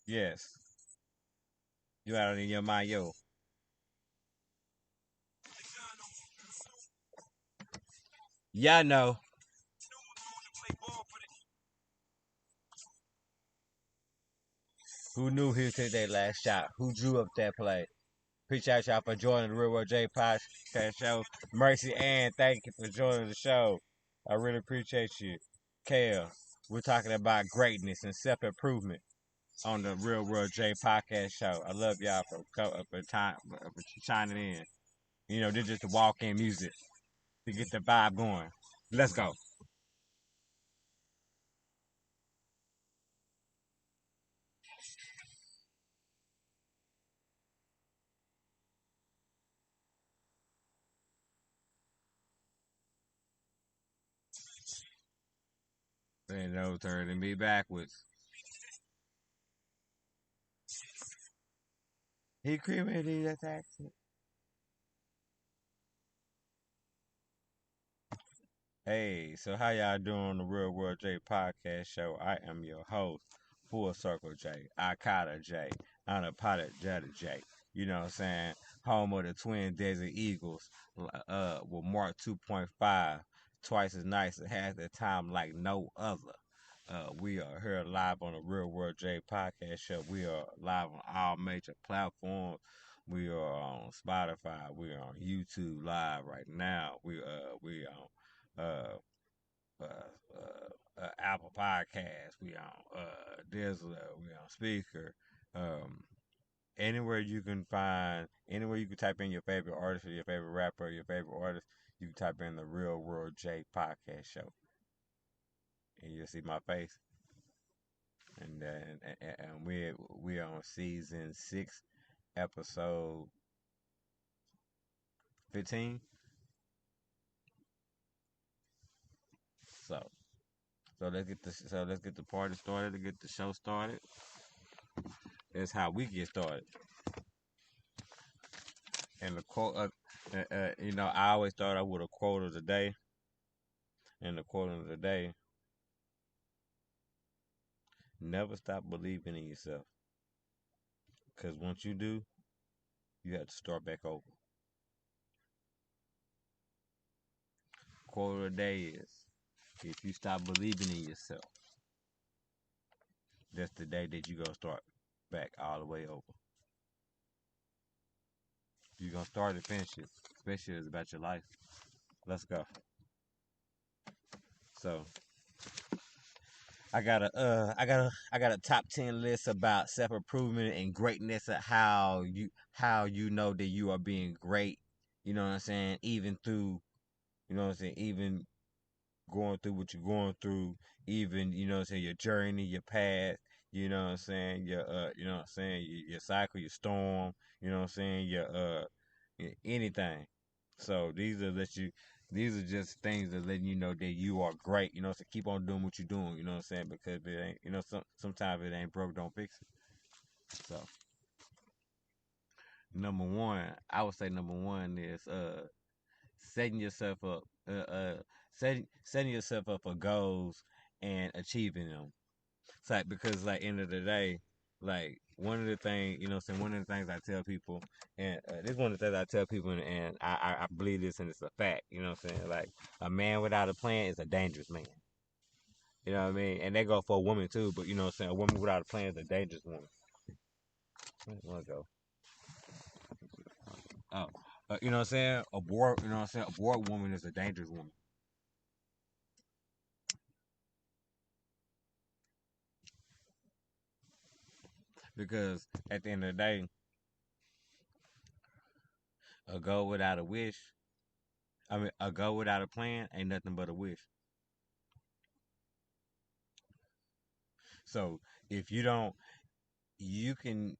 Yes. You out in your mind, yo. Yeah, I know. Who knew he'd take that last shot? Who drew up that play? Appreciate y'all for joining the Real World J podcast show. Mercy Ann, thank you for joining the show. I really appreciate you. Kale, we're talking about greatness and self improvement on the Real World J podcast show. I love y'all for time for chiming in. You know, this is just the walk in music to get the vibe going. Let's go. Ain't no turning me backwards. He cremated that taxi. Hey, so how y'all doing on the Real World J podcast show? I am your host, Full Circle J, Ikata J, Unapologetic J. You know what I'm saying? Home of the Twin Desert Eagles, with Mark 2.5, twice as nice and has the time like no other. We are here live on the Real World J podcast show. We are live on all major platforms. We are on Spotify. We are on YouTube live right now. We on Apple Podcasts. We on Dizzler. We on Speaker. Um, anywhere you can type in your favorite artist or your favorite rapper or your favorite artist, you can type in the Real World J podcast show, and you'll see my face. And we on season 6, episode 15. So let's get the party started. To get the show started. That's how we get started. And the quote, I always start out with a quote of the day. And the quote of the day: Never stop believing in yourself, because once you do, you have to start back over. Quote of the day is: If you stop believing in yourself, that's the day that you gonna start back all the way over. You're gonna start and finish it, especially if it's about your life. Let's go. So I got a top 10 list about self improvement and greatness of how you know that you are being great. You know what I'm saying? Even through you know what I'm saying, even going through what you're going through, even you know what I'm saying, your journey, your path, you know what I'm saying, you know what I'm saying, your cycle, your storm, you know what I'm saying, anything. So these are just things that letting you know that you are great. You know, so keep on doing what you're doing. You know what I'm saying? Because it ain't, sometimes it ain't broke, don't fix it. So number one, I would say number one is setting yourself up, setting yourself up for goals and achieving them. It's like because like end of the day, like one of the things you know, saying one of the things I tell people, and this is one of the things I tell people, and I believe this, and it's a fact. You know what I'm saying? Like a man without a plan is a dangerous man. You know what I mean? And they go for a woman too, but you know what I'm saying? A woman without a plan is a dangerous woman. Where do I go? Oh, you know what I'm saying? You know what I'm saying? A bored woman is a dangerous woman because at the end of the day, a goal without a wish, a goal without a plan ain't nothing but a wish. So if you don't, you can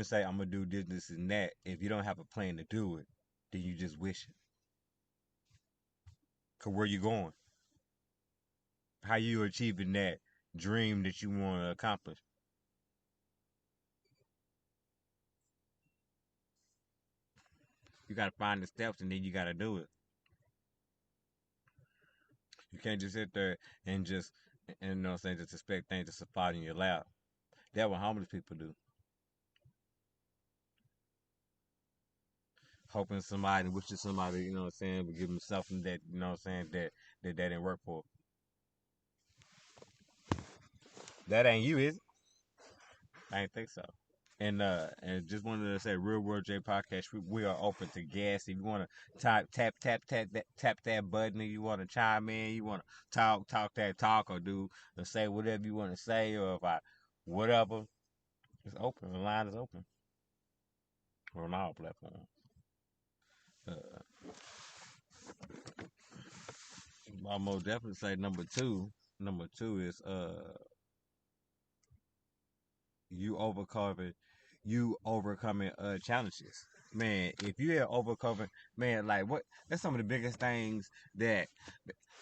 say I'm gonna do this, this, and that. If you don't have a plan to do it, then you just wish it. Cause where you going? How you achieving that dream that you want to accomplish? You gotta find the steps and then you gotta do it. You can't just sit there and just and you know what I'm saying, just expect things to fall in your lap. That's what homeless people do. Hoping somebody, wishing somebody, you know what I'm saying, would give them something that, you know what I'm saying, that they didn't work for. That ain't you, is it? I ain't think so. And just wanted to say, Real World J podcast, we are open to guests. If you want to tap that button, if you want to chime in, you want to talk that talk, or do or say whatever you want to say, or if I whatever, it's open. The line is open on all platforms. Uh, I most definitely say number two. Number two is you overcoming challenges. Man, if you have overcoming, man, like what, that's some of the biggest things that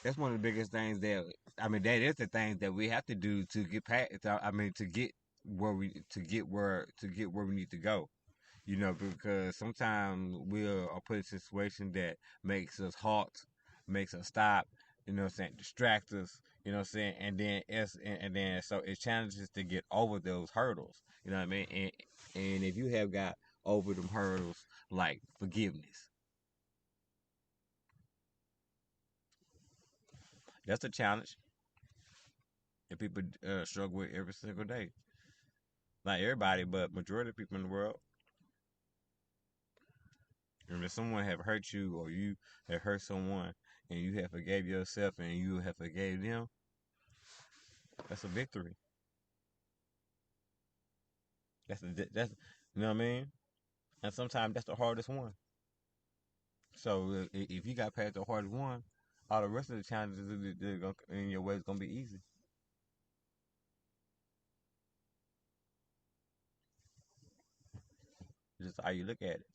that's one of the biggest things that, I mean, that is the things that we have to do to get past, I mean, to get where we need to go. You know, because sometimes we're put in a situation that makes us halt, makes us stop, you know what I'm saying, distract us, you know what I'm saying, and then so it challenges to get over those hurdles, you know what I mean? And if you have got over them hurdles, like forgiveness, that's a challenge that people struggle with every single day. Not everybody, but majority of people in the world. And if someone have hurt you, or you have hurt someone, and you have forgave yourself and you have forgave them, that's a victory. That's you know what I mean. And sometimes that's the hardest one. So if you got past the hardest one, all the rest of the challenges in your way is gonna be easy. Just how you look at it.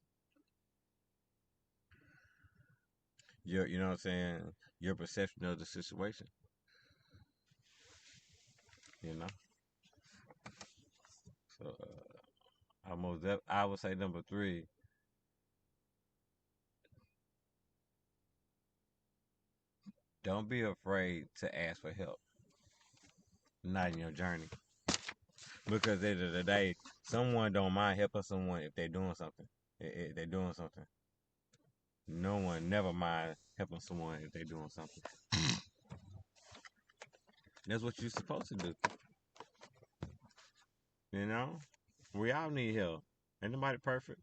You know what I'm saying. Your perception of the situation. You know. So I would say number three. Don't be afraid to ask for help. Not in your journey. Because at the end of the day, someone don't mind helping someone if they're doing something. If they're doing something. No one never mind helping someone if they're doing something. That's what you're supposed to do. You know, we all need help. Ain't nobody perfect.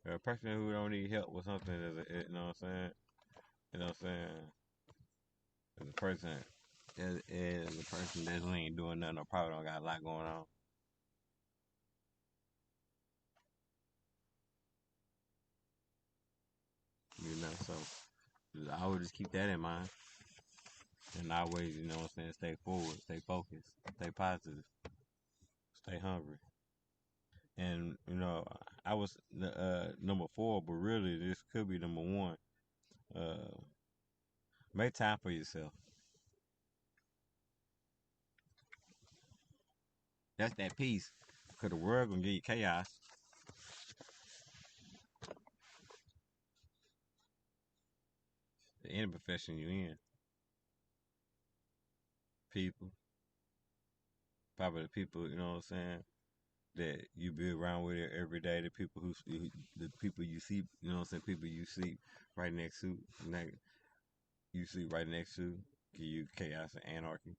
A person who don't need help with something is, you know what I'm saying. You know what I'm saying. Is a person is a person that ain't doing nothing or probably don't got a lot going on. You know, so I would just keep that in mind, and always, you know what I'm saying, stay forward, stay focused, stay positive, stay hungry. And you know, I was number four, but really this could be number one. Uh, make time for yourself. That's that peace, cause the world gonna give you chaos. The any profession you in, people, probably the people, you know what I'm saying, that you be around with it every day. The people you see, you know what I'm saying, people you see right next to, like, you see right next to, give you chaos and anarchy.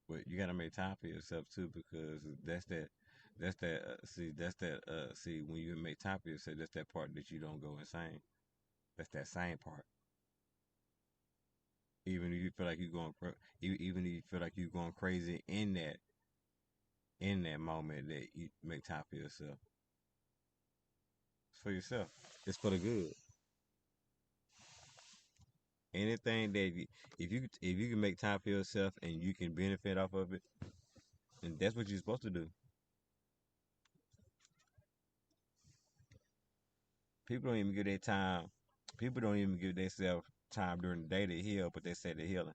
But you gotta make time for yourself too, because see, when you make time for yourself, that's that part that you don't go insane. That's that same part. Even if you feel like you're even if you feel like you're going crazy in that moment, that you make time for yourself. It's for yourself. It's for the good. Anything that if you can make time for yourself and you can benefit off of it, and that's what you're supposed to do. People don't even give their time. People don't even give themselves time during the day to heal, but they say they're healing.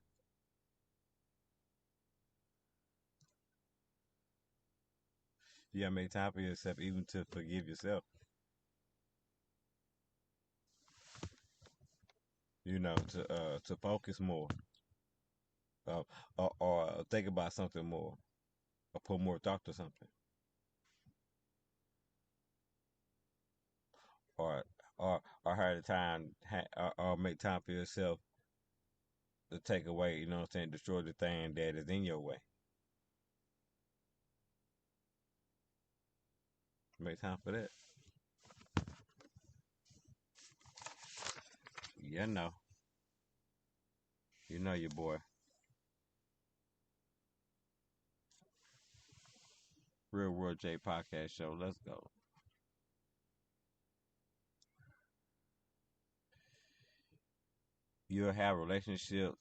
You gotta make time for yourself, even to forgive yourself. You know, to focus more. uh, or think about something more, or put more thought to something, or or have the time, or make time for yourself to take away, you know what I'm saying, destroy the thing that is in your way. Make time for that. You know, you know your boy. Real World J podcast show. Let's go. You'll have relationships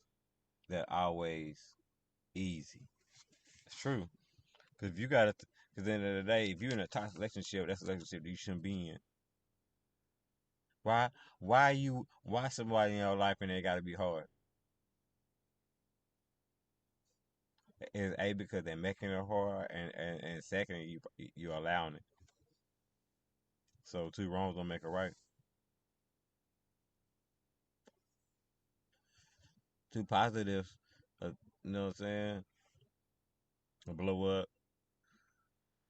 that always easy. It's true. Because if you got to, because at the end of the day, if you're in a toxic relationship, that's a relationship that you shouldn't be in. Why? Why somebody in your life and it got to be hard? Is A, because they're making it hard, and second, you allowing it. So two wrongs don't make a right. Two positives, you know what I'm saying, will blow up.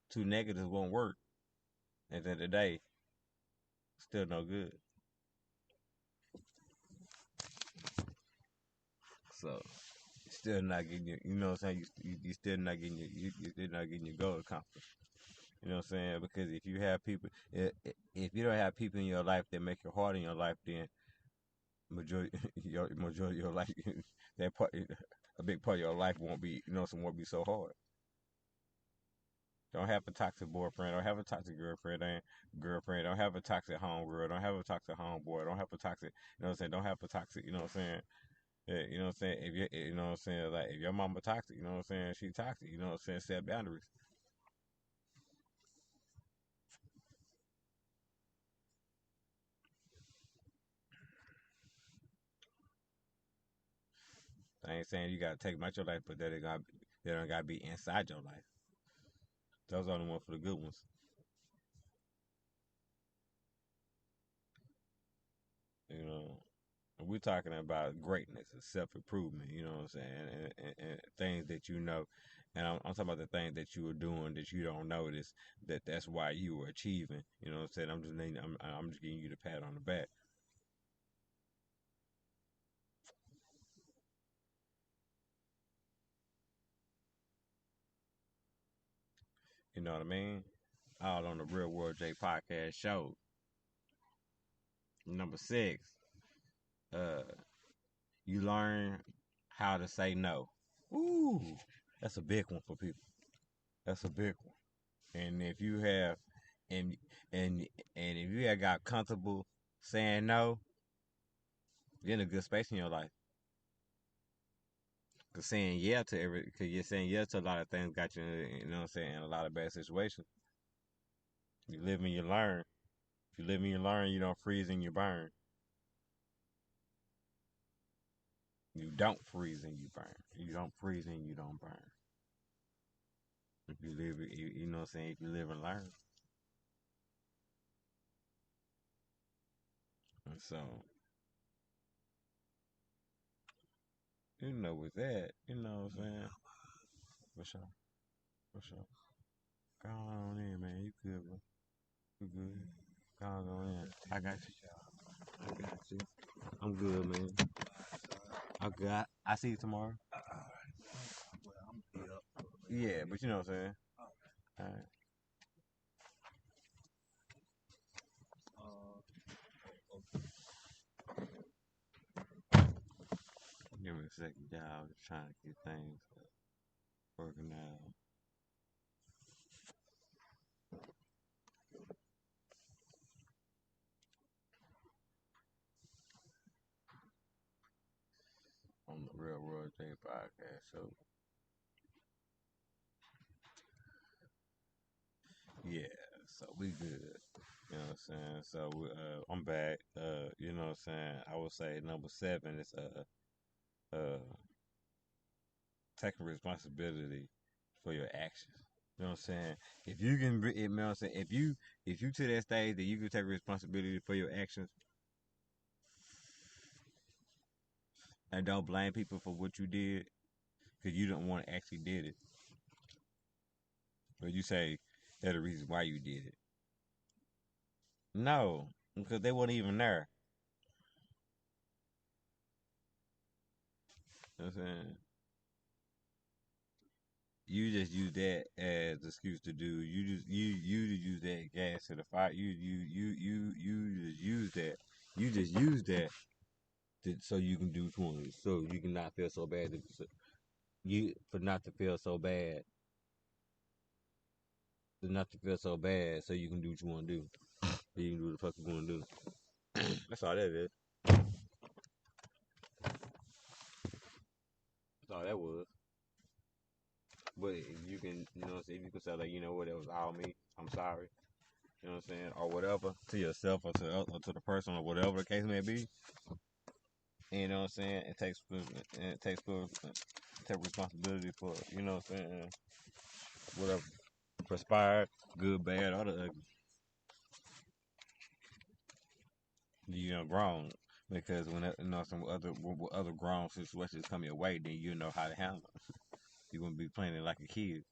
Two negatives won't work. At the end of the day, still no good. So still not getting your, you know what I'm saying, you still not getting you still not getting your goal accomplished. You know what I'm saying? Because if you have people, if you don't have people in your life that make it hard in your life, then majority majority of your life, that part, a big part of your life won't be, you know, some won't be so hard. Don't have a toxic boyfriend. Don't have a toxic girlfriend. Girlfriend. Don't have a toxic homegirl. Don't have a toxic homeboy. Don't have a toxic. You know what I'm saying? Don't have a toxic. You know what I'm saying? Yeah, you know what I'm saying? If you know what I'm saying, like if your mama toxic, you know what I'm saying, she toxic. You know what I'm saying? Set boundaries. I ain't saying you gotta take them out your life, but they don't gotta be inside your life. Those are the ones for the good ones. You know, we're talking about greatness and self improvement. You know what I'm saying, and things that you know. And I'm talking about the things that you were doing that you don't notice. That's why you were achieving. You know what I'm saying. I'm just giving you the pat on the back. You know what I mean? All on the Real World J podcast show. Number six, uh, you learn how to say no. Ooh, that's a big one for people. That's a big one. And if you have, and and and if you have got comfortable saying no, you're in a good space in your life. Cause saying yeah to cause you're saying yeah to a lot of things got you, you know what I'm saying, in a lot of bad situations. You live and you learn. If you live and you learn, you don't freeze and you burn. You don't freeze and you burn. You don't freeze and you don't burn. If you live, you know what I'm saying. If you live and learn, and so you know with that, you know what I'm saying. For sure, for sure. Go on in, man. You good, bro? You good? Go on in. I got you. I got you. I'm good, man. I got. I see you tomorrow. Yeah, but you know what I'm saying. All right. Give me a second, y'all. Just trying to get things working out on the Real World J podcast. So yeah, so we good. You know what I'm saying? So I'm back. You know what I'm saying? I would say number seven is uh taking responsibility for your actions. You know what I'm saying? If you can, you know what I'm saying? If you to that stage that you can take responsibility for your actions and don't blame people for what you did, because you don't want to actually did it, or you say that's the reason why you did it. No, because they weren't even there. You know what I'm saying? You just use that as an excuse to do. You just use that gas to the fire. You just use that. You just use that so you can do 20. So you can not feel so bad. You for not to feel so bad. For not to feel so bad. So you can do what you want to do. So you can do what the fuck you want to do. That's all that is. That's all that was. But if you can, you know what I'm saying, if you can say like, you know what, it was all me. I'm sorry. You know what I'm saying, or whatever to yourself or to the person or whatever the case may be. You know what I'm saying? It takes take responsibility for, you know what I'm saying, whatever perspired, good, bad, or the ugly. You know, grown. Because when you know some other grown situations come your way, then you know how to handle it. You wouldn't be playing it like a kid.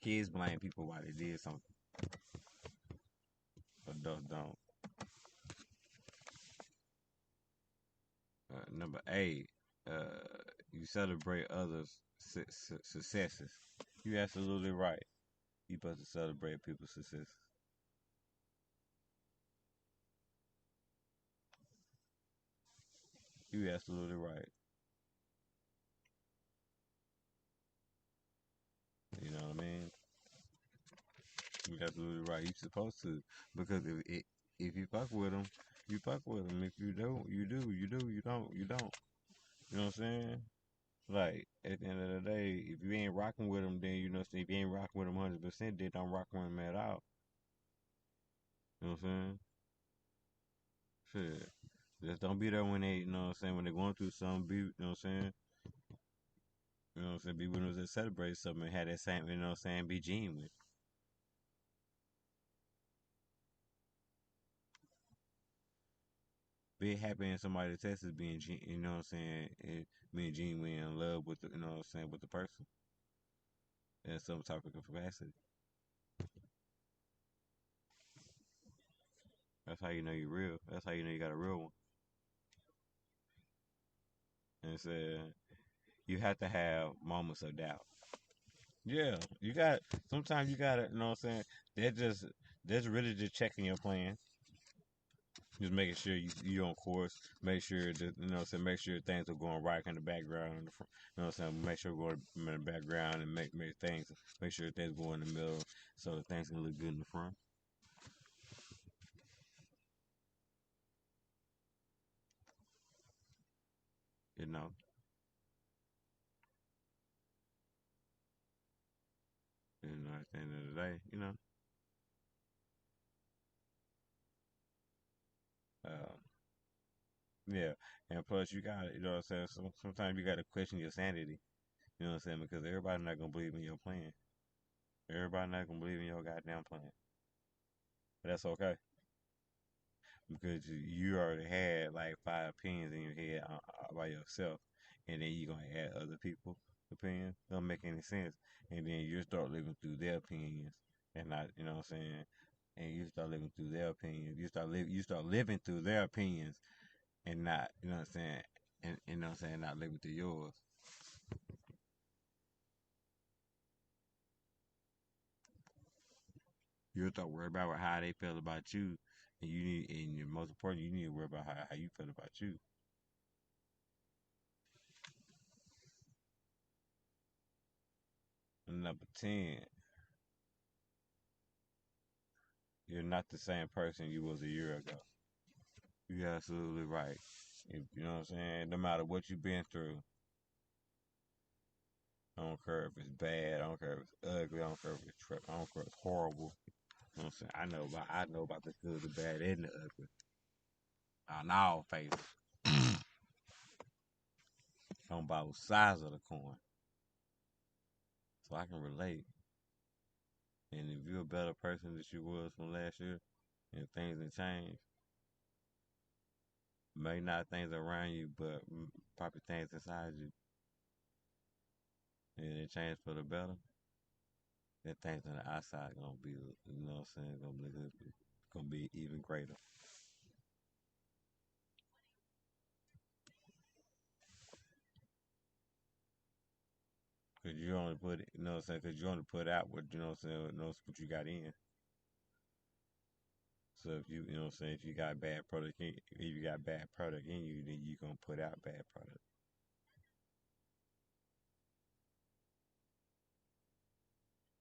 Kids blame people why they did something. Adults don't. Number eight, you celebrate others' successes. You absolutely right. You supposed to celebrate people's success. You absolutely right. You know what I mean? You absolutely right. You supposed to because if you fuck with them, you fuck with them. If you don't, you do. You do. You don't. You don't. You know what I'm saying? Like at the end of the day, if you ain't rocking with them, then you know. If you ain't rocking with them 100%, then don't rock with them at all. You know what I'm saying? Shit. Just don't be there when they, you know what I'm saying, when they're going through something. Be, you know what I'm saying? You know what I'm saying? Be with them to celebrate something and have that same, you know what I'm saying, be genuine. Being happy in somebody's test is being, you know what I'm saying, and being genuine in love with the, you know what I'm saying, with the person in some type of capacity. That's how you know you're real. That's how you know you got a real one. And it's, you have to have moments of doubt. Yeah, you got, sometimes you gotta, you know what I'm saying, they're just, that's really just checking your plan. Just making sure you on course. Make sure that, you know what I'm saying, make sure things are going right in the background, in the front, you know what I'm saying. Make sure we're going in the background and make sure things go in the middle so that things can look good in the front. You know, at the end of the day, uh, yeah. And plus, you got, you know what I'm saying. Sometimes you got to question your sanity. You know what I'm saying, because everybody not gonna believe in your plan. Everybody not gonna believe in your goddamn plan. But that's okay because you already had like five opinions in your head by yourself, and then you gonna add other people's opinions. Don't make any sense, and then you start living through their opinions, and not, you know what I'm saying. And you start living through their opinions. You start living through their opinions, and not, you know what I'm saying. And you know what I'm saying, not living through yours. You start worry about how they feel about you, and most important, you need to worry about how you feel about you. And number 10, you're not the same person you was a year ago. You're absolutely right. You know what I'm saying? No matter what you've been through, I don't care if it's bad, I don't care if it's ugly, I don't care if it's I don't care if it's horrible. You know what I'm saying? I know about the good, the bad, and the ugly. On all faces. On both sides of the coin. So I can relate. And if you're a better person than you was from last year, and things have changed, maybe not things around you, but probably things inside you, and it change for the better. Then things on the outside gonna be, you know what I'm saying, gonna be even greater. Cause you only put, you know what I'm saying, cause you only put out what, you know what I'm saying, what you got in. So if you know what I'm saying, if you got bad product, if you got bad product in you, then you gonna put out bad product.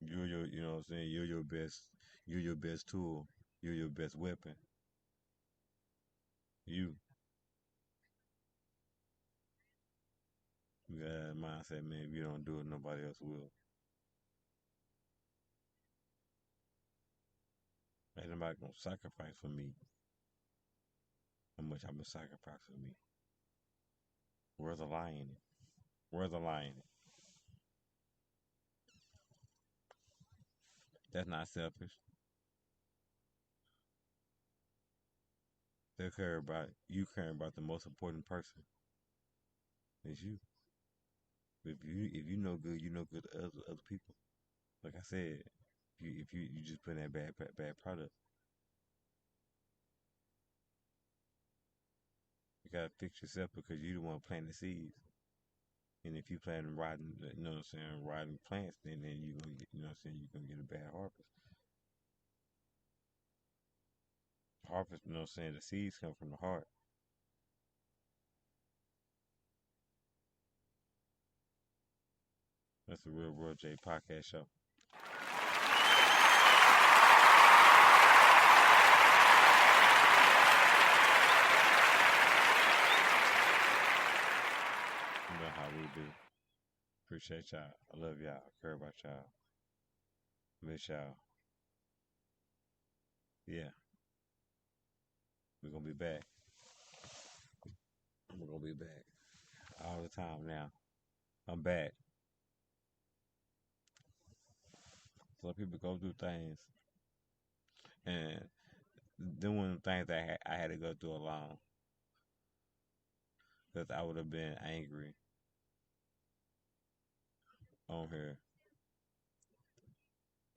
You know what I'm saying, you're your best tool, you're your best weapon. You, you got that mindset, man. If you don't do it, nobody else will. Ain't nobody gonna sacrifice for me how much I'm gonna sacrifice for me. Where's the lie in it? Where's the lie in it? That's not selfish. They care about you caring about the most important person. It's you. If you know good, you know good to other people. Like I said, if you just put in that bad product, you gotta fix yourself because you the one planting the seeds. And if you plan on riding, you know what I'm saying, riding plants, then you gonna get, you know what I'm saying, you gonna get a bad harvest. Harvest, you know what I'm saying, the seeds come from the heart. That's the Real World J podcast show. You know how we do. Appreciate y'all. I love y'all. I care about y'all. Miss y'all. Yeah, we're gonna be back. We're gonna be back all the time now. I'm back. Some people go through things, and doing the things that I had to go through alone, because I would have been angry on her,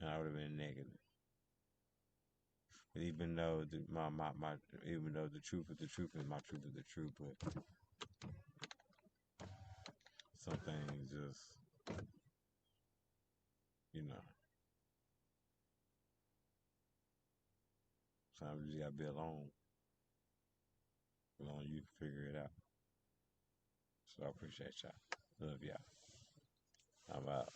and I would have been negative. But even though even though the truth is the truth, and my truth is the truth, but some things just, you know, sometimes you just gotta be alone. Alone, you can figure it out. So I appreciate y'all. Love y'all. I'm out.